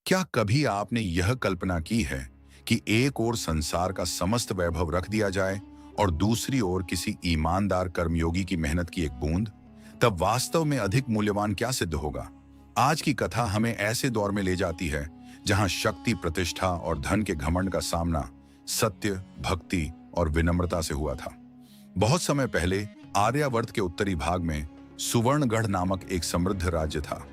क्या कभी आपने यह कल्पना की है कि एक ओर संसार का समस्त वैभव रख दिया जाए और दूसरी ओर किसी ईमानदार कर्मयोगी की मेहनत की एक बूंद, तब वास्तव में अधिक मूल्यवान क्या सिद्ध होगा? आज की कथा हमें ऐसे दौर में ले जाती है जहां शक्ति, प्रतिष्ठा और धन के घमंड का सामना सत्य, भक्ति और विनम्रता से हुआ था। बहुत समय पहले आर्यावर्त के उत्तरी भाग में सुवर्णगढ़ नामक एक समृद्ध राज्य था।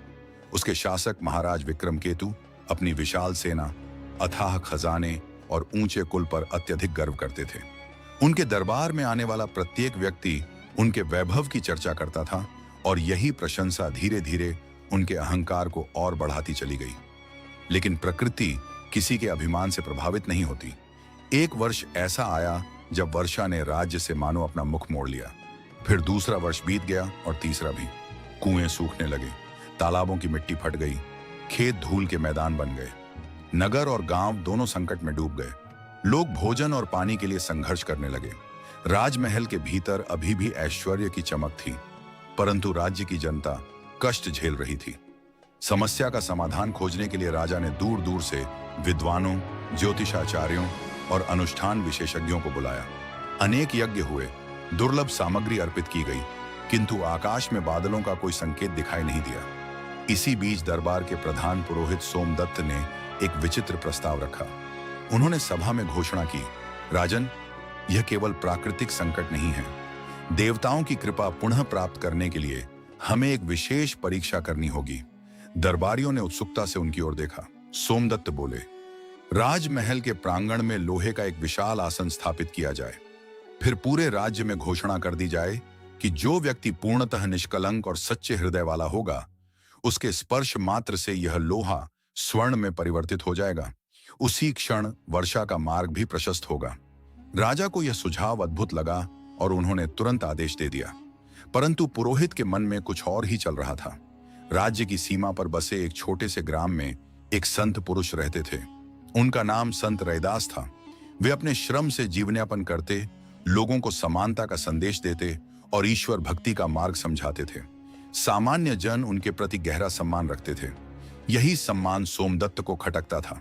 उसके शासक महाराज विक्रमकेतु अपनी विशाल सेना, अथाह खजाने और ऊंचे कुल पर अत्यधिक गर्व करते थे। उनके दरबार में आने वाला प्रत्येक व्यक्ति उनके वैभव की चर्चा करता था और यही प्रशंसा धीरे धीरे उनके अहंकार को और बढ़ाती चली गई। लेकिन प्रकृति किसी के अभिमान से प्रभावित नहीं होती। एक वर्ष ऐसा आया जब वर्षा ने राज्य से मानो अपना मुख मोड़ लिया। फिर दूसरा वर्ष बीत गया और तीसरा भी। कुएं सूखने लगे, तालाबों की मिट्टी फट गई, खेत धूल के मैदान बन गए। नगर और गांव दोनों संकट में डूब गए। लोग भोजन और पानी के लिए संघर्ष करने लगे। राजमहल के भीतर अभी भी ऐश्वर्य की चमक थी, परंतु राज्य की जनता कष्ट झेल रही थी। समस्या का समाधान खोजने के लिए राजा ने दूर दूर से विद्वानों, ज्योतिषाचार्यों और अनुष्ठान विशेषज्ञों को बुलाया। अनेक यज्ञ हुए, दुर्लभ सामग्री अर्पित की गई, किंतु आकाश में बादलों का कोई संकेत दिखाई नहीं दिया। इसी बीच दरबार के प्रधान पुरोहित सोमदत्त ने एक विचित्र प्रस्ताव रखा। उन्होंने सभा में घोषणा की, राजन, यह केवल प्राकृतिक संकट नहीं है। देवताओं की कृपा पुनः प्राप्त करने के लिए हमें एक विशेष परीक्षा करनी होगी। दरबारियों ने उत्सुकता से उनकी ओर देखा। सोमदत्त बोले, राजमहल के प्रांगण में लोहे का एक विशाल आसन स्थापित किया जाए। फिर पूरे राज्य में घोषणा कर दी जाए कि जो व्यक्ति पूर्णतः निष्कलंक और सच्चे हृदय वाला होगा, उसके स्पर्श मात्र से यह लोहा स्वर्ण में परिवर्तित हो जाएगा। उसी क्षण वर्षा का मार्ग भी प्रशस्त होगा। राजा को यह सुझाव अद्भुत लगा और उन्होंने तुरंत आदेश दे दिया। परंतु पुरोहित के मन में कुछ और ही चल रहा था। राज्य की सीमा पर बसे एक छोटे से ग्राम में एक संत पुरुष रहते थे। उनका नाम संत रैदास था। वे अपने श्रम से जीवनयापन करते, लोगों को समानता का संदेश देते और ईश्वर भक्ति का मार्ग समझाते थे। सामान्य जन उनके प्रति गहरा सम्मान रखते थे। यही सम्मान सोमदत्त को खटकता था।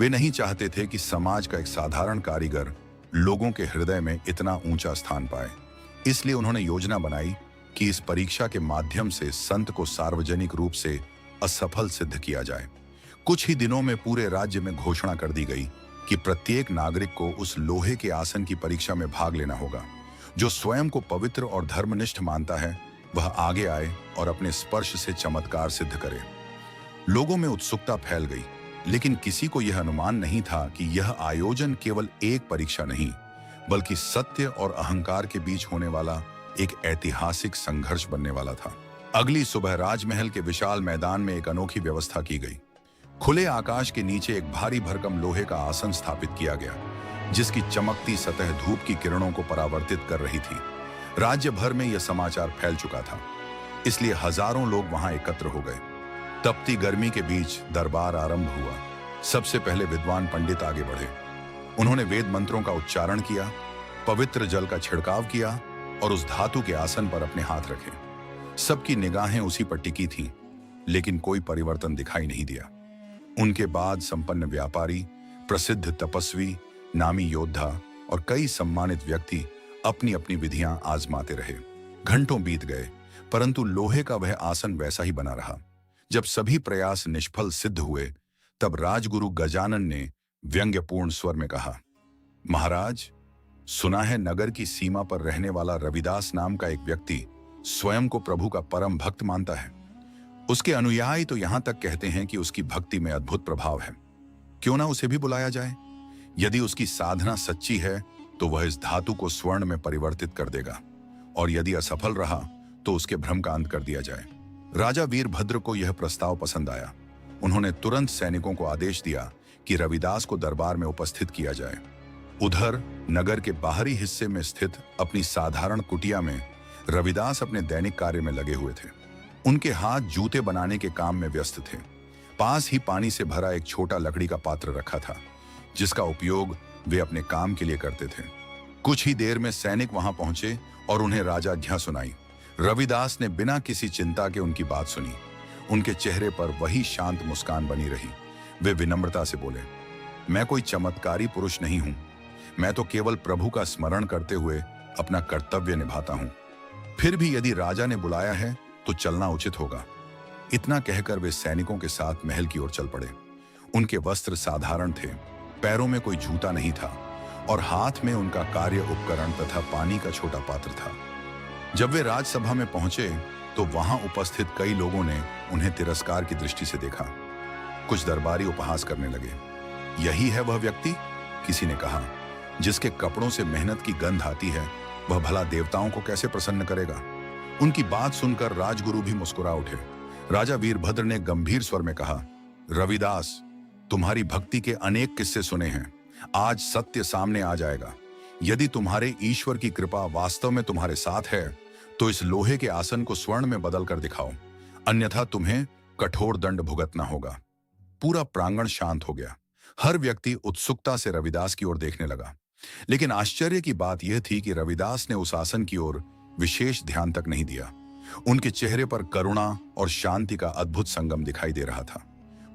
वे नहीं चाहते थे कि समाज का एक साधारण कारीगर लोगों के हृदय में इतना ऊंचा स्थान पाए। इसलिए उन्होंने योजना बनाई कि इस परीक्षा के माध्यम से संत को सार्वजनिक रूप से असफल सिद्ध किया जाए। कुछ ही दिनों में पूरे राज्य में घोषणा कर दी गई कि प्रत्येक नागरिक को उस लोहे के आसन की परीक्षा में भाग लेना होगा। जो स्वयं को पवित्र और धर्मनिष्ठ मानता है, वह आगे आए और अपने स्पर्श से चमत्कार सिद्ध करे। लोगों में उत्सुकता फैल गई, लेकिन किसी को यह अनुमान नहीं था कि यह आयोजन केवल एक परीक्षा नहीं, बल्कि सत्य और अहंकार के बीच होने वाला एक ऐतिहासिक संघर्ष बनने वाला था। अगली सुबह राजमहल के विशाल मैदान में एक अनोखी व्यवस्था की गई। खुले आकाश के नीचे एक भारी भरकम लोहे का आसन स्थापित किया गया, जिसकी चमकती सतह धूप की किरणों को परावर्तित कर रही थी। राज्य भर में यह समाचार फैल चुका था, इसलिए हजारों लोग वहां एकत्र हो गए। तपती गर्मी के बीच दरबार आरंभ हुआ। सबसे पहले विद्वान पंडित आगे बढ़े। उन्होंने वेद मंत्रों का उच्चारण किया, पवित्र जल का छिड़काव किया और उस धातु के आसन पर अपने हाथ रखे। सबकी निगाहें उसी पर टिकी थीं, लेकिन कोई परिवर्तन दिखाई नहीं दिया। उनके बाद संपन्न व्यापारी, प्रसिद्ध तपस्वी, नामी योद्धा और कई सम्मानित व्यक्ति अपनी अपनी विधियां आजमाते रहे। घंटों बीत गए, परंतु लोहे का वह आसन वैसा ही बना रहा। जब सभी प्रयास निष्फल सिद्ध हुए, तब राजगुरु गजानन ने व्यंग्यपूर्ण स्वर में कहा, महाराज, सुना है नगर की सीमा पर रहने वाला रविदास नाम का एक व्यक्ति स्वयं को प्रभु का परम भक्त मानता है। उसके अनुयायी तो यहां तक कहते हैं कि उसकी भक्ति में अद्भुत प्रभाव है। क्यों ना उसे भी बुलाया जाए? यदि उसकी साधना सच्ची है तो वह इस धातु को स्वर्ण में परिवर्तित कर देगा, और यदि असफल रहा तो उसके भ्रम का अंत कर दिया जाए। राजा वीरभद्र को यह प्रस्ताव पसंद आया। उन्होंने तुरंत सैनिकों को आदेश दिया कि रविदास को दरबार में उपस्थित किया जाए। उधर नगर के बाहरी हिस्से में स्थित अपनी साधारण कुटिया में रविदास अपने दैनिक कार्य में लगे हुए थे। उनके हाथ जूते बनाने के काम में व्यस्त थे। पास ही पानी से भरा एक छोटा लकड़ी का पात्र रखा था, जिसका उपयोग वे अपने काम के लिए करते थे। कुछ ही देर में सैनिक वहां पहुंचे और उन्हें राजाज्ञा सुनाई। रविदास ने बिना किसी चिंता के उनकी बात सुनी। उनके चेहरे पर वही शांत मुस्कान बनी रही। वे विनम्रता से बोले, मैं कोई चमत्कारी पुरुष नहीं हूं, मैं तो केवल प्रभु का स्मरण करते हुए अपना कर्तव्य निभाता हूं। फिर भी यदि राजा ने बुलाया है तो चलना उचित होगा। इतना कहकर वे सैनिकों के साथ महल की ओर चल पड़े। उनके वस्त्र साधारण थे, पैरों में कोई जूता नहीं था और हाथ में उनका कार्य उपकरण तथा पानी का छोटा पात्र था। जब वे राजसभा में पहुंचे तो वहां उपस्थित कई लोगों ने उन्हें तिरस्कार की दृष्टि से देखा। कुछ दरबारी उपहास करने लगे। यही है वह व्यक्ति, किसी ने कहा, जिसके कपड़ों से मेहनत की गंध आती है, वह भला देवताओं को कैसे प्रसन्न करेगा। उनकी बात सुनकर राजगुरु भी मुस्कुरा उठे। राजा वीरभद्र ने गंभीर स्वर में कहा, रविदास, तुम्हारी भक्ति के अनेक किस्से सुने हैं, आज सत्य सामने आ जाएगा। यदि तुम्हारे ईश्वर की कृपा वास्तव में तुम्हारे साथ है तो इस लोहे के आसन को स्वर्ण में बदल कर दिखाओ, अन्यथा तुम्हें कठोर दंड भुगतना होगा। पूरा प्रांगण शांत हो गया। हर व्यक्ति उत्सुकता से रविदास की ओर देखने लगा। लेकिन आश्चर्य की बात यह थी कि रविदास ने उस आसन की ओर विशेष ध्यान तक नहीं दिया। उनके चेहरे पर करुणा और शांति का अद्भुत संगम दिखाई दे रहा था।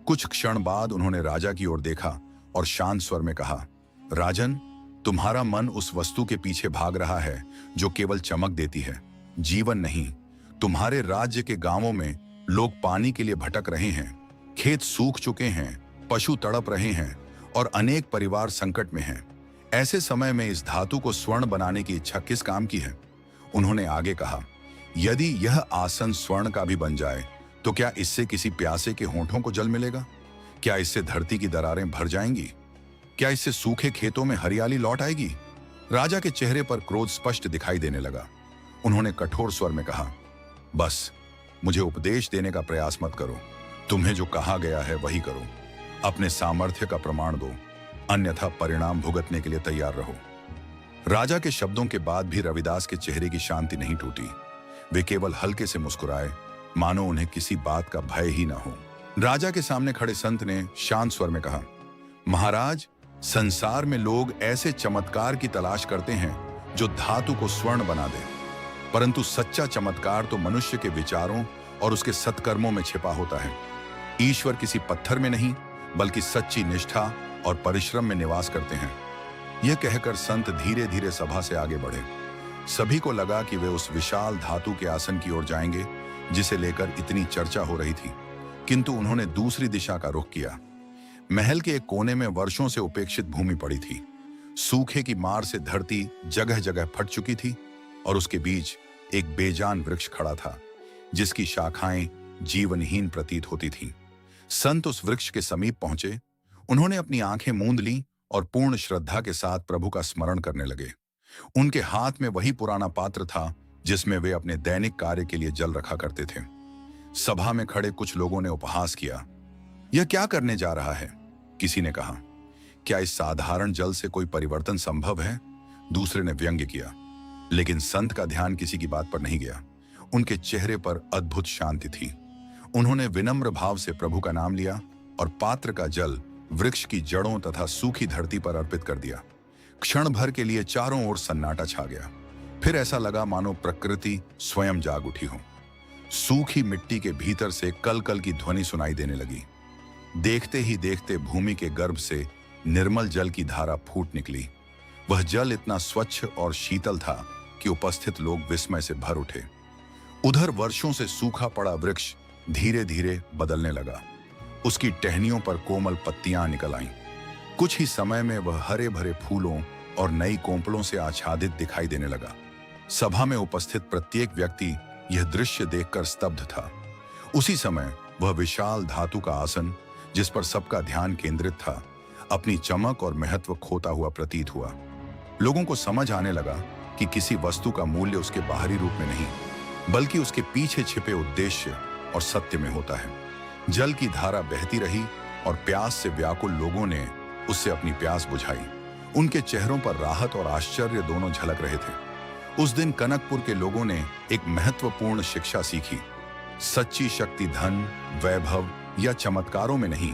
कुछ क्षण बाद उन्होंने राजा की ओर देखा और शांत स्वर में कहा, राजन, तुम्हारा मन उस वस्तु के पीछे भाग रहा है जो केवल चमक देती है, जीवन नहीं। तुम्हारे राज्य के गांवों में लोग पानी के लिए भटक रहे हैं, खेत सूख चुके हैं, पशु तड़प रहे हैं और अनेक परिवार संकट में हैं। ऐसे समय में इस धातु को स्वर्ण बनाने की इच्छा किस काम की है। उन्होंने आगे कहा, यदि यह आसन स्वर्ण का भी बन जाए तो क्या इससे किसी प्यासे के होंठों को जल मिलेगा? क्या इससे धरती की दरारें भर जाएंगी? क्या इससे सूखे खेतों में हरियाली लौट आएगी? राजा के चेहरे पर क्रोध स्पष्ट दिखाई देने लगा। उन्होंने कठोर स्वर में कहा, बस मुझे उपदेश देने का प्रयास मत करो। तुम्हें जो कहा गया है वही करो। अपने सामर्थ्य का प्रमाण दो, अन्यथा परिणाम भुगतने के लिए तैयार रहो। राजा के शब्दों के बाद भी रविदास के चेहरे की शांति नहीं टूटी। वे केवल हल्के से मुस्कुराए, मानो उन्हें किसी बात का भय ही न हो। राजा के सामने खड़े संत ने शांत स्वर में कहा, महाराज, संसार में लोग ऐसे चमत्कार की तलाश करते हैं जो धातु को स्वर्ण बना दे, परंतु सच्चा चमत्कार तो मनुष्य के विचारों और उसके सत्कर्मों में छिपा होता है। ईश्वर किसी पत्थर में नहीं बल्कि सच्ची निष्ठा और परिश्रम में निवास करते हैं। यह कहकर संत धीरे धीरे सभा से आगे बढ़े। सभी को लगा कि वे उस विशाल धातु के आसन की ओर जाएंगे जिसे लेकर इतनी चर्चा हो रही थी, किंतु उन्होंने दूसरी दिशा का रुख किया। महल के एक कोने में वर्षों से उपेक्षित भूमि पड़ी थी। सूखे की मार से धरती जगह जगह फट चुकी थी और उसके बीच एक बेजान वृक्ष खड़ा था जिसकी शाखाएं जीवनहीन प्रतीत होती थीं। संत उस वृक्ष के समीप पहुंचे। उन्होंने अपनी आंखें मूंद लीं और पूर्ण श्रद्धा के साथ प्रभु का स्मरण करने लगे। उनके हाथ में वही पुराना पात्र था जिसमें वे अपने दैनिक कार्य के लिए जल रखा करते थे। सभा में खड़े कुछ लोगों ने उपहास किया। यह क्या करने जा रहा है? किसी ने कहा, क्या इस साधारण जल से कोई परिवर्तन संभव है? दूसरे ने व्यंग्य किया। लेकिन संत का ध्यान किसी की बात पर नहीं गया। उनके चेहरे पर अद्भुत शांति थी। उन्होंने विनम्र भाव से प्रभु का नाम लिया और पात्र का जल वृक्ष की जड़ों तथा सूखी धरती पर अर्पित कर दिया। क्षण भर के लिए चारों ओर सन्नाटा छा गया। फिर ऐसा लगा मानो प्रकृति स्वयं जाग उठी हो। सूखी मिट्टी के भीतर से कल कल की ध्वनि सुनाई देने लगी। देखते ही देखते भूमि के गर्भ से निर्मल जल की धारा फूट निकली। वह जल इतना स्वच्छ और शीतल था कि उपस्थित लोग विस्मय से भर उठे। उधर वर्षों से सूखा पड़ा वृक्ष धीरे धीरे बदलने लगा। उसकी टहनियों पर कोमल पत्तियां निकल आईं। कुछ ही समय में वह हरे भरे फूलों और नई कोंपलों से आच्छादित दिखाई देने लगा। सभा में उपस्थित प्रत्येक व्यक्ति यह दृश्य देखकर स्तब्ध था। उसी समय वह विशाल धातु का आसन, जिस पर सबका ध्यान केंद्रित था, अपनी चमक और महत्व खोता हुआ प्रतीत हुआ। लोगों को समझ आने लगा कि किसी वस्तु का मूल्य उसके बाहरी रूप में नहीं, बल्कि उसके पीछे छिपे उद्देश्य और सत्य में होता है। जल की धारा बहती रही और प्यास से व्याकुल लोगों ने उससे अपनी प्यास बुझाई। उनके चेहरों पर राहत और आश्चर्य दोनों झलक रहे थे। उस दिन कनकपुर के लोगों ने एक महत्वपूर्ण शिक्षा सीखी। सच्ची शक्ति धन, वैभव या चमत्कारों में नहीं,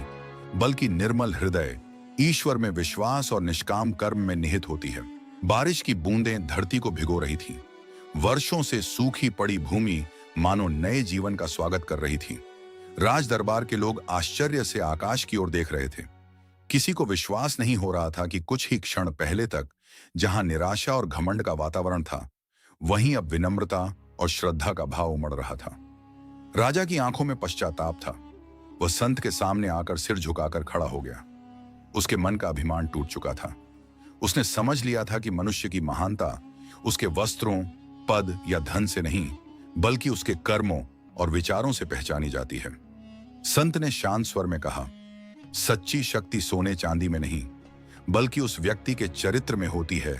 बल्कि निर्मल हृदय, ईश्वर में विश्वास और निष्काम कर्म में निहित होती है। बारिश की बूंदें धरती को भिगो रही थीं। वर्षों से सूखी पड़ी भूमि मानो नए जीवन का स्वागत कर रही थी। राज दरबार के लोग आश्चर्य से आकाश की ओर देख रहे थे। किसी को विश्वास नहीं हो रहा था कि कुछ ही क्षण पहले तक जहां निराशा और घमंड का वातावरण था, वहीं अब विनम्रता और श्रद्धा का भाव उमड़ रहा था। राजा की आंखों में पश्चाताप था। वह संत के सामने आकर सिर झुकाकर खड़ा हो गया। उसके मन का अभिमान टूट चुका था। उसने समझ लिया था कि मनुष्य की महानता उसके वस्त्रों, पद या धन से नहीं, बल्कि उसके कर्मों और विचारों से पहचानी जाती है। संत ने शांत स्वर में कहा, सच्ची शक्ति सोने चांदी में नहीं, बल्कि उस व्यक्ति के चरित्र में होती है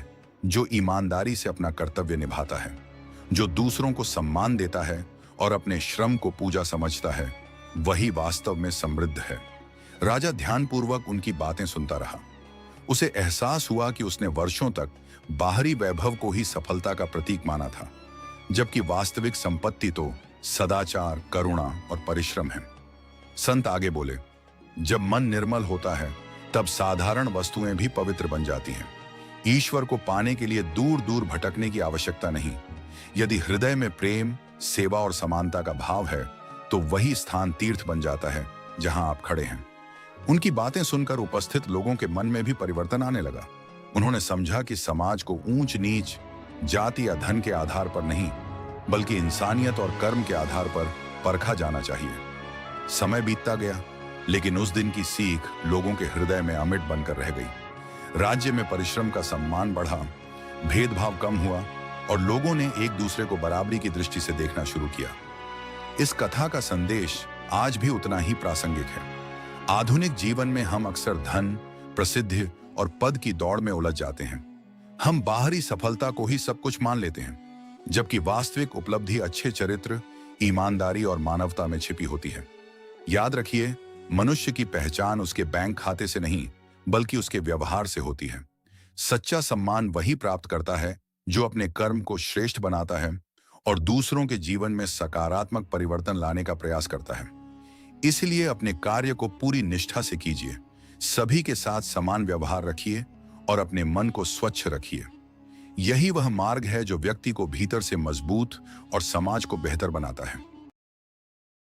जो ईमानदारी से अपना कर्तव्य निभाता है, जो दूसरों को सम्मान देता है और अपने श्रम को पूजा समझता है, वही वास्तव में समृद्ध है। राजा ध्यानपूर्वक उनकी बातें सुनता रहा। उसे एहसास हुआ कि उसने वर्षों तक बाहरी वैभव को ही सफलता का प्रतीक माना था, जबकि वास्तविक संपत्ति तो सदाचार, करुणा और परिश्रम है। संत आगे बोले, जब मन निर्मल होता है तब साधारण वस्तुएं भी पवित्र बन जाती हैं। ईश्वर को पाने के लिए दूर दूर भटकने की आवश्यकता नहीं। यदि हृदय में प्रेम, सेवा और समानता का भाव है तो वही स्थान तीर्थ बन जाता है जहां आप खड़े हैं। उनकी बातें सुनकर उपस्थित लोगों के मन में भी परिवर्तन आने लगा। उन्होंने समझा कि समाज को ऊंच नीच, जाति या धन के आधार पर नहीं, बल्कि इंसानियत और कर्म के आधार पर परखा जाना चाहिए। समय बीतता गया, लेकिन उस दिन की सीख लोगों के हृदय में अमिट बनकर रह गई। राज्य में परिश्रम का सम्मान बढ़ा, भेदभाव कम हुआ और लोगों ने एक दूसरे को बराबरी की दृष्टि से देखना शुरू किया। इस कथा का संदेश आज भी उतना ही प्रासंगिक है। आधुनिक जीवन में हम अक्सर धन, प्रसिद्धि और पद की दौड़ में उलझ जाते हैं। हम बाहरी सफलता को ही सब कुछ मान लेते हैं, जबकि वास्तविक उपलब्धि अच्छे चरित्र, ईमानदारी और मानवता में छिपी होती है। याद रखिए, मनुष्य की पहचान उसके बैंक खाते से नहीं, बल्कि उसके व्यवहार से होती है। सच्चा सम्मान वही प्राप्त करता है जो अपने कर्म को श्रेष्ठ बनाता है और दूसरों के जीवन में सकारात्मक परिवर्तन लाने का प्रयास करता है। इसलिए अपने कार्य को पूरी निष्ठा से कीजिए, सभी के साथ समान व्यवहार रखिए और अपने मन को स्वच्छ रखिए। यही वह मार्ग है जो व्यक्ति को भीतर से मजबूत और समाज को बेहतर बनाता है।